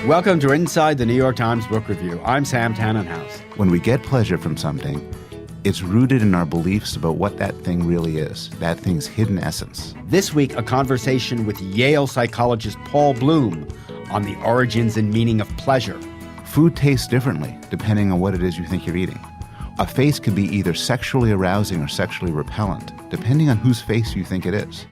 Welcome to Inside the New York Times Book Review. I'm Sam Tannenhouse. When we get pleasure from something, it's rooted in our beliefs about what that thing really is, that thing's hidden essence. This week, a conversation with Yale psychologist Paul Bloom on the origins and meaning of pleasure. Food tastes differently depending on what it is you think you're eating. A face can be either sexually arousing or sexually repellent, depending on whose face you think it is.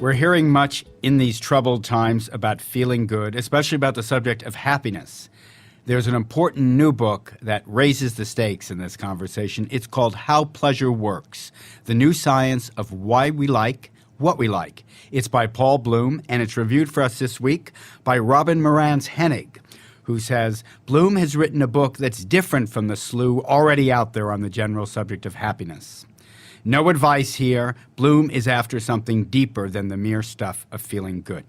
We're hearing much in these troubled times about feeling good, especially about the subject of happiness. There's an important new book that raises the stakes in this conversation. It's called How Pleasure Works, the new science of why we like what we like. It's by Paul Bloom, and it's reviewed for us this week by Robin Morantz-Hennig, who says Bloom has written a book that's different from the slew already out there on the general subject of happiness. No advice here. Bloom is after something deeper than the mere stuff of feeling good.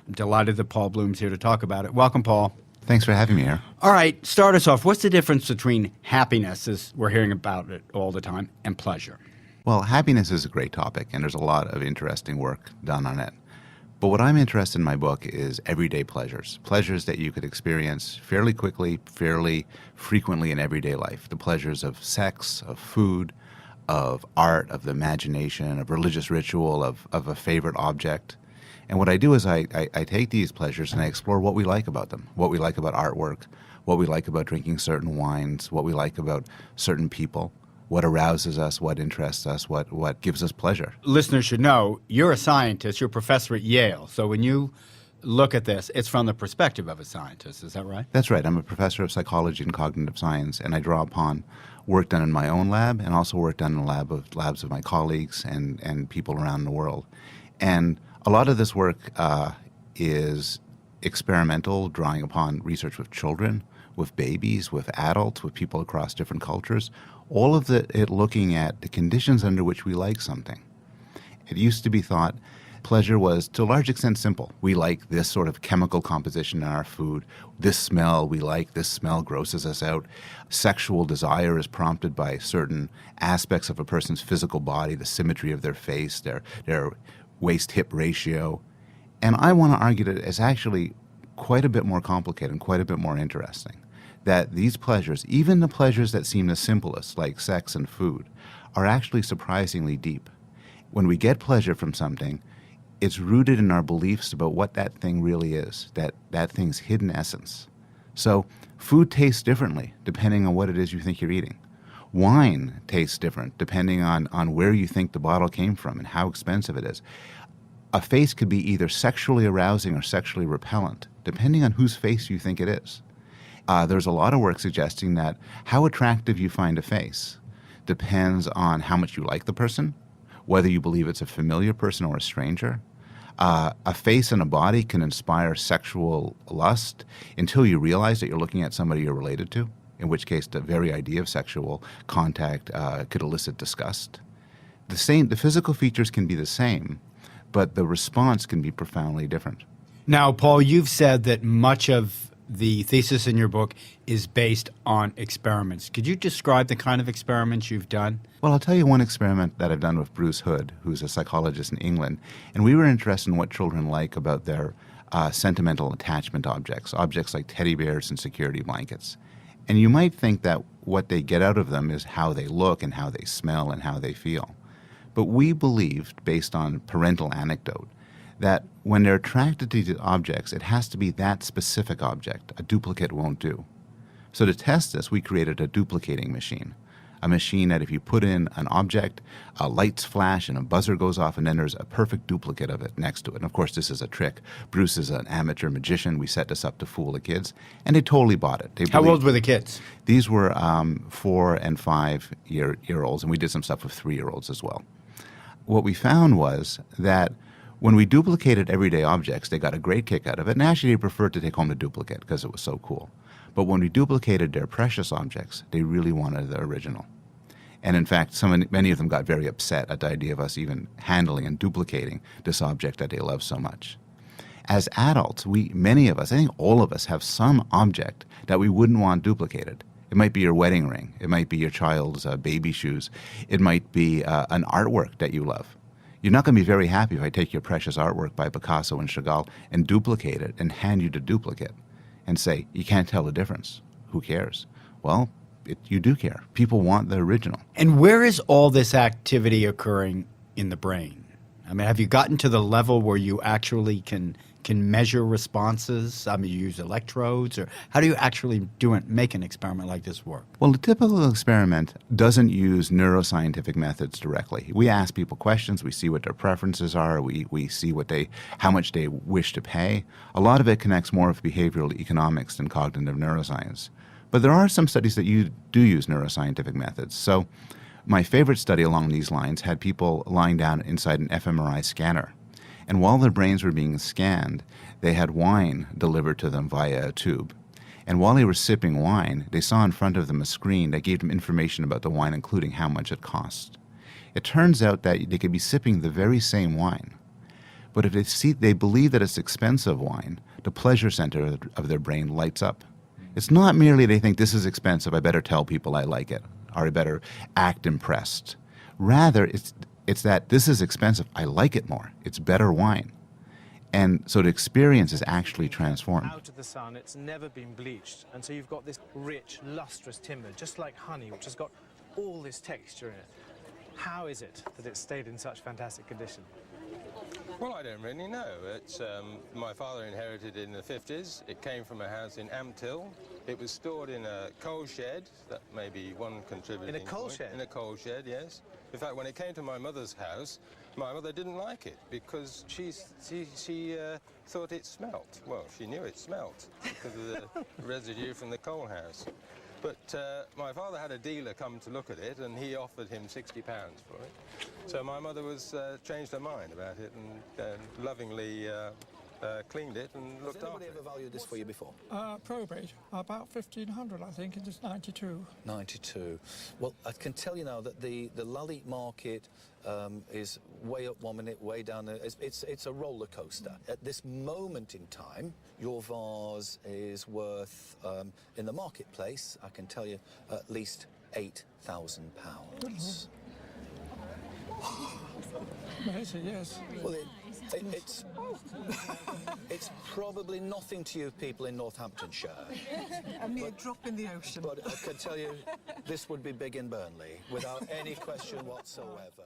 I'm delighted that Paul Bloom's here to talk about it. Welcome, Paul. Thanks for having me here. All right, start us off. What's the difference between happiness, as we're hearing about it all the time, and pleasure? Well, happiness is a great topic, and there's a lot of interesting work done on it. But what I'm interested in my book is everyday pleasures, pleasures that you could experience fairly quickly, fairly frequently in everyday life. The pleasures of sex, of food, of art, of the imagination, of religious ritual, of a favorite object. And what I do is I take these pleasures and I explore what we like about them, what we like about artwork, what we like about drinking certain wines, what we like about certain people, what arouses us, what interests us, what gives us pleasure. Listeners should know you're a scientist, you're a professor at Yale. So when you look at this, it's from the perspective of a scientist. Is that right? That's right. I'm a professor of psychology and cognitive science, and I draw upon work done in my own lab and also work done in the labs of my colleagues and people around the world. And a lot of this work is experimental, drawing upon research with children, with babies, with adults, with people across different cultures, all of it looking at the conditions under which we like something. It used to be thought pleasure was, to a large extent, simple. We like this sort of chemical composition in our food. This smell we like. This smell grosses us out. Sexual desire is prompted by certain aspects of a person's physical body, the symmetry of their face, their waist-hip ratio. And I want to argue that it's actually quite a bit more complicated and quite a bit more interesting. That these pleasures, even the pleasures that seem the simplest, like sex and food, are actually surprisingly deep. When we get pleasure from something, it's rooted in our beliefs about what that thing really is, that thing's hidden essence. So food tastes differently depending on what it is you think you're eating. Wine tastes different depending on where you think the bottle came from and how expensive it is. A face could be either sexually arousing or sexually repellent, depending on whose face you think it is. There's a lot of work suggesting that how attractive you find a face depends on how much you like the person, whether you believe it's a familiar person or a stranger. A face and a body can inspire sexual lust until you realize that you're looking at somebody you're related to, in which case the very idea of sexual contact could elicit disgust. The physical features can be the same, but the response can be profoundly different. Now, Paul, you've said that much of the thesis in your book is based on experiments. Could you describe the kind of experiments you've done? Well, I'll tell you one experiment that I've done with Bruce Hood, who's a psychologist in England, and we were interested in what children like about their sentimental attachment objects like teddy bears and security blankets. And you might think that what they get out of them is how they look and how they smell and how they feel. But we believed, based on parental anecdote, that when they're attracted to these objects, it has to be that specific object. A duplicate won't do. So to test this, we created a duplicating machine, a machine that if you put in an object, lights flash and a buzzer goes off, and then there's a perfect duplicate of it next to it. And of course, this is a trick. Bruce is an amateur magician. We set this up to fool the kids, and they totally bought it. How old were the kids? These were 4 and 5 year olds, and we did some stuff with 3-year-olds as well. What we found was that when we duplicated everyday objects, they got a great kick out of it, and actually they preferred to take home the duplicate because it was so cool. But when we duplicated their precious objects, they really wanted the original. And in fact, many of them got very upset at the idea of us even handling and duplicating this object that they love so much. As adults, many of us, I think all of us, have some object that we wouldn't want duplicated. It might be your wedding ring. It might be your child's baby shoes. It might be an artwork that you love. You're not going to be very happy if I take your precious artwork by Picasso and Chagall and duplicate it and hand you the duplicate and say, you can't tell the difference. Who cares? Well, you do care. People want the original. And where is all this activity occurring in the brain? I mean, have you gotten to the level where you actually can measure responses? I mean, you use electrodes, or how do you actually make an experiment like this work? Well, the typical experiment doesn't use neuroscientific methods directly. We ask people questions, we see what their preferences are, we see how much they wish to pay. A lot of it connects more with behavioral economics than cognitive neuroscience. But there are some studies that do use neuroscientific methods. So my favorite study along these lines had people lying down inside an fMRI scanner. And while their brains were being scanned, they had wine delivered to them via a tube. And while they were sipping wine, they saw in front of them a screen that gave them information about the wine, including how much it cost. It turns out that they could be sipping the very same wine. But if they believe that it's expensive wine, the pleasure center of their brain lights up. It's not merely they think this is expensive, I better tell people I like it, or I better act impressed. Rather, it's that this is expensive, I like it more, it's better wine. And so the experience is actually transformed. Out of the sun, it's never been bleached, and so you've got this rich, lustrous timber, just like honey, which has got all this texture in it. How is it that it's stayed in such fantastic condition? Well, I don't really know. It's my father inherited it in the 50s. It came from a house in Ampthill. It was stored in a coal shed. That may be one contributing. In a coal point. shed? In a coal shed, yes. In fact, when it came to my mother's house, my mother didn't like it because she thought it smelt. Well, she knew it smelt because of the residue from the coal house. But my father had a dealer come to look at it, and he offered him £60 for it. So my mother changed her mind about it and lovingly cleaned it and looked after it. Has anybody ever valued this for you before? Probate, about 1,500, I think, in just 92. 92. Well, I can tell you now that the Lally market is way up 1 minute, way down there. It's a roller coaster. At this moment in time, your vase is worth, in the marketplace, I can tell you, at least £8,000. Amazing, yes. Well, it's probably nothing to you people in Northamptonshire. A mere drop in the ocean. But I can tell you, this would be big in Burnley, without any question whatsoever.